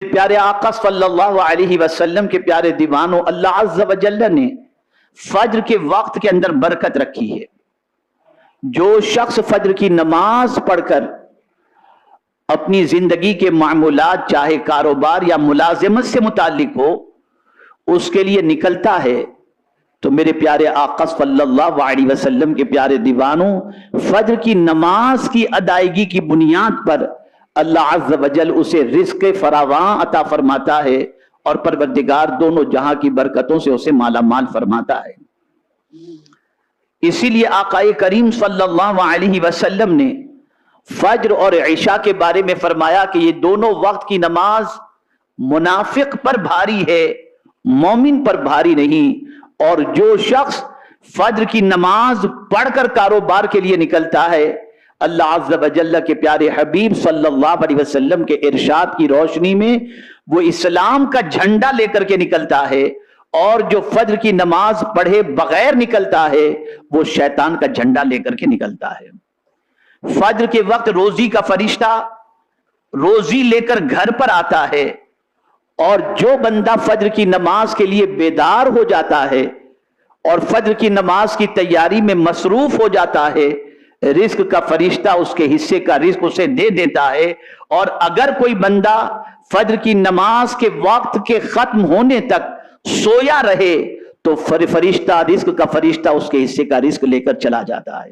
پیارے آقا صلی اللہ علیہ وسلم کے پیارے دیوانوں، اللہ عز و جل نے فجر کے وقت کے اندر برکت رکھی ہے۔ جو شخص فجر کی نماز پڑھ کر اپنی زندگی کے معمولات، چاہے کاروبار یا ملازمت سے متعلق ہو، اس کے لیے نکلتا ہے، تو میرے پیارے آقا صلی اللہ علیہ وسلم کے پیارے دیوانوں، فجر کی نماز کی ادائیگی کی بنیاد پر اللہ عز و جل اسے رزق فراواں عطا فرماتا ہے، اور پروردگار دونوں جہاں کی برکتوں سے اسے مالا مال فرماتا ہے۔ اسی لیے آقا کریم صلی اللہ علیہ وسلم نے فجر اور عشاء کے بارے میں فرمایا کہ یہ دونوں وقت کی نماز منافق پر بھاری ہے، مومن پر بھاری نہیں۔ اور جو شخص فجر کی نماز پڑھ کر کاروبار کے لیے نکلتا ہے، اللہ عز و جل کے پیارے حبیب صلی اللہ علیہ وسلم کے ارشاد کی روشنی میں وہ اسلام کا جھنڈا لے کر کے نکلتا ہے، اور جو فجر کی نماز پڑھے بغیر نکلتا ہے وہ شیطان کا جھنڈا لے کر کے نکلتا ہے۔ فجر کے وقت روزی کا فرشتہ روزی لے کر گھر پر آتا ہے، اور جو بندہ فجر کی نماز کے لیے بیدار ہو جاتا ہے اور فجر کی نماز کی تیاری میں مصروف ہو جاتا ہے، رزق کا فرشتہ اس کے حصے کا رزق اسے دے دیتا ہے۔ اور اگر کوئی بندہ فجر کی نماز کے وقت کے ختم ہونے تک سویا رہے تو فرشتہ، رزق کا فرشتہ اس کے حصے کا رزق لے کر چلا جاتا ہے۔